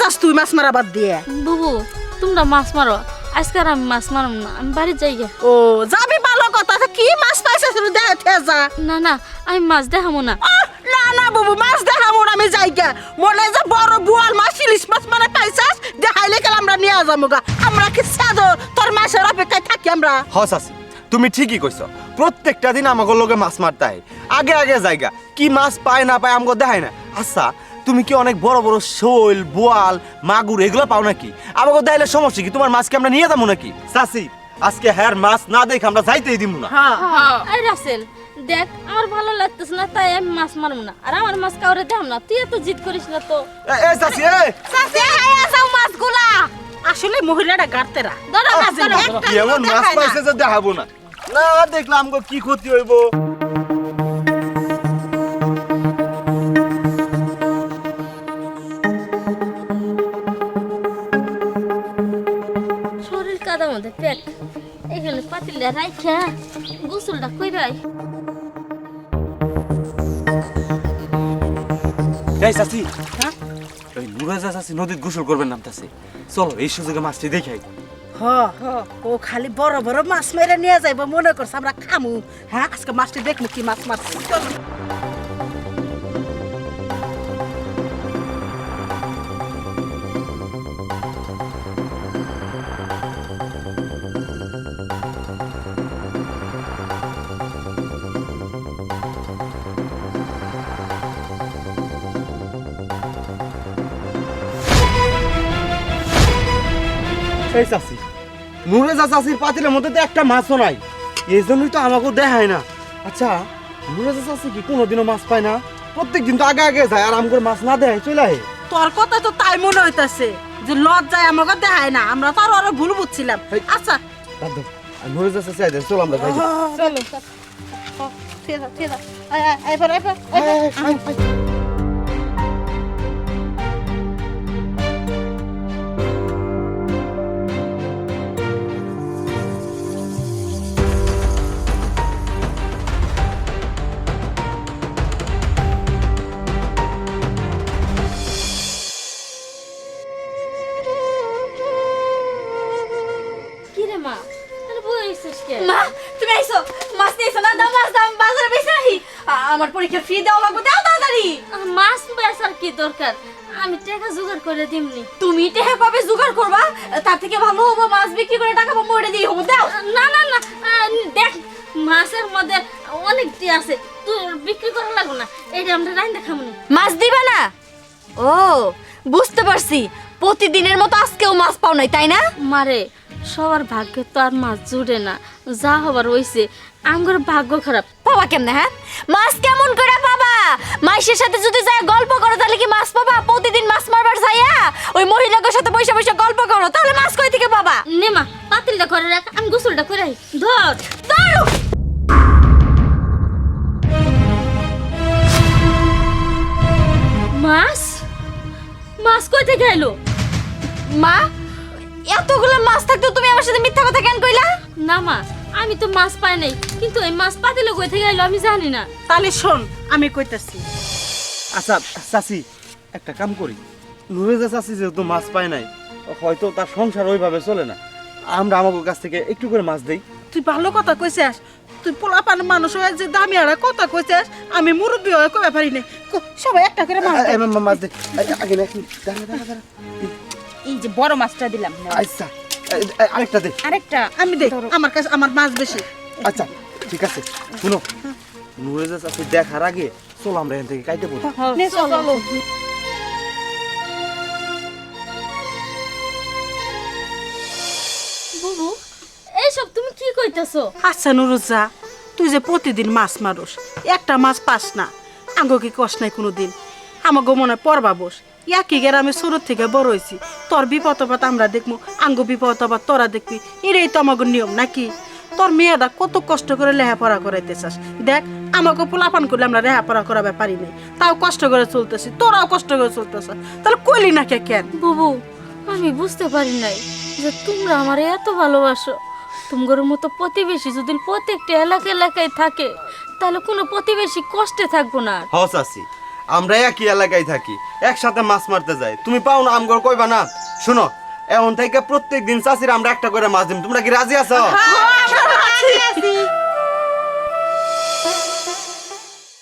চাস তুই মাছ মারা বাদ দিয়ে? বুবু তোমরা মাছ মারো, আজকে আর আমি মাছ মারব না, আমি বাড়ি যাই গে। ও যাবি ভালো কথা, কি মাছ পাইছিস দেখে যা। না না আমি মাছ দেখাবো না। না না বাবু, মাছ দেখাবো না, আমি যাই গে। মনে যে বড় বোয়াল মাছ ইলিশ মাছ মানে পাইছিস দেখাইলে গেলে আমরা নিয়ে যাবো গা। আমরা কি সাদো তোর মাছের অপেক্ষায় থাকি আমরা? হ চাচি তুমি ঠিকই কইছো, প্রত্যেকটা দিন আমাকে লোকে মাছ মারতে হয়, আগে আগে জায়গা কি মাছ পায় না পায় আমাকে দেখায় না। আচ্ছা তুমি কি অনেক বড় বড় শোল বোয়াল মাগুর এগুলো পাও নাকি? আমাকে দেখাইলে সমস্যা কি? তোমার মাছকে আমরা নিয়ে যাবো নাকি? চাচি আজকে হ্যার মাছ না দেখে আমরা যাইতেই দিব না। আরে রাসেল দেখ আমার ভালো লাগতেছে না, তাই আমি মাছ মারবো না, আর আমার মাছ কাউরে দেখাম না। তুই এত জিদ করিস না তো। এ চাচি চাচি আয়া যাও মাছগুলা। আসলে মহিলাটা গাড়তেরা ধরো মাছ ধরো। এমন মাছ পাইছে যে দেখাবো না, না দেখলে আমাকে কি ক্ষতি হইব? শরীর কাদার মধ্যে পেট, এখানে পাতিলটা রাইখা গোসলটা কইরাই। এই চাচি, ওই নুরাজা চাচি নদীর গোসল করবেন নামতাছে, চলো এই সুযোগে মাছটি দেখাই। ও খালি বড় বড় মাছ মেরে নিয়ে যাইব মনে করছে আমরা খামু। হ্যাঁ আজকে মাছটি দেখবো কি মাছ মারছে। চলো এই চাচি, নুরাজা চাচির পাতিলের মধ্যে তো একটা মাছও নাই, এই জন্যই তো আমাকে দেখায় না। আচ্ছা নুরাজা চাচি কি কোনোদিনও মাছ পায় না? প্রত্যেকদিন তো আগে আগে যায় আর আমাকে মাছ না দেয় চলে আহে। তোর কথা তো তাই মনে হইতাছে যে লজ্জায় আমাকে দেখায় না, আমরা তো আরো ভুল বুঝছিলাম। আচ্ছা নুরাজা চাচি আইদের, চলো আমরা যাই। চলো ঠিক আছে ঠিক আছে। এবার এবার কি রে মা, আরে বইছিস কে? মা তুমি আইছো, মাছ নিয়েছো না? দাও মাছ, দাম বাজারে বেশি রাখি। আমার পরীক্ষার ফি দেওয়া লাগবে, দাও তাড়াতাড়ি। মাছ বেচার কি দরকার, আমি টাকা জোগাড় করে দিমনি। তুমি টাকা কবে জোগাড় করবা? তার থেকে ভালো হবো মাছ বিক্রি করে টাকা পাবো, ওটা দিয়ে হবো। দাও। না না না দেখ মাছের মধ্যে অনেকটি আছে, তোর বিক্রি করা লাগবে না, এটা আমরা রাইন্দা খামনি। মাছ দিবা না? ও বুঝতে পারছি, প্রতিদিনের মতো আজকেও মাছ পাও নাই তাই না? মারে সবার ভাগ্যে তো আর মাছ জুড়ে না, যা হবার হইছে আঙ্গুর ভাগ্য খারাপ। পাবা কেমনে? হ্যাঁ মাছ কেমন করে পাবা? মাইশের সাথে যদি যায় গল্প করো তাহলে কি মাছ পাবা? প্রতিদিন মাছ মারবার যাইয়া ওই মহিলাদের সাথে বসে বসে গল্প করো, তাহলে মাছ কই থেকে পাবা? নে মা পাতিলটা করে রাখ, আমি গোসলটা করে আই। ধর ধরো। মাছ, মাছ কই থেকে এলো? মা এতগুলো মাছ থাকতে তুমি আমার সাথে মিথ্যা কথা কেন কইলা? না মা আমি তো মাছ পাই নাই, কিন্তু এই মাছ পাতিলে কই থেকে এলো আমি জানি না। তাহলে শোন আমি কইতাছি। আচ্ছা চাচি একটা কাম করি, নুরাজা চাচি যেহেতু মাছ পায় নাই, হয়তো তার সংসার ওইভাবে চলে না, আমরা আমাদের কাছ থেকে একটু করে মাছ দেই। তুই ভালো কথা কইছিস, তুই পোলাপান মানুষ হয়ে যে দামি আর কথা কইছিস, আমি মুরব্বী হয়ে কইতে পারি না। সবাই একটা করে মাছ দে। মাছ দে আগে না, দাঁড়া দাঁড়া দাঁড়া, এই যে বড় মাছটা দিলাম, আচ্ছা আরেকটা দে। আরেকটা আমি দে, আমার কাছে আমার মাছ বেশি। আচ্ছা ঠিক আছে, শুনো নুরাজা চাচি দেখার আগে চলো আমরা এখান থেকে কাইতে পড়ি। নে চলো। বুবু এইসব তুমি কি কইতাছো? আচ্ছা নুরুজা, তুই যে প্রতিদিন মাছ মারোস, একটা মাছ পাস না, আঙ্গো কি কষ্ট নাই কোনোদিন? আমাকে মনে হয় পড়বা বস, একই গ্রামে ছোট থেকে বড় হয়েছি, তোর বিপদ আপদ আমরা দেখবো, আঙ্গো বিপদ আপদ তোরা দেখবি, এটাই তো আমাকে নিয়ম নাকি? তোর মেয়েটা কত কষ্ট করে লেখাপড়া করাইতে চাস, দেখ আমাকে পোলাপান করলে আমরা লেখাপড়া করাবে পারি নাই, তাও কষ্ট করে চলতেছি, তোরাও কষ্ট করে চলতেছ, তাহলে কইলি না কে কেন? বুবু আমি বুঝতে পারি নাই যে তোমরা আমার এত ভালোবাসো। তোমার মতো প্রতিবেশী যদি প্রত্যেকটা এলাকায় থাকে তাহলে কোনো প্রতিবেশী কষ্টে থাকবো না। হস আছি আমরা একই এলাকায় থাকি, একসাথে মাছ মারতে যাই। তুমি পাও না আমগর কইবা না? শুনো, এখন থেকে প্রত্যেক দিন চাষির আমরা একটা করে মাছ দিম। তোমরা কি রাজি আছো?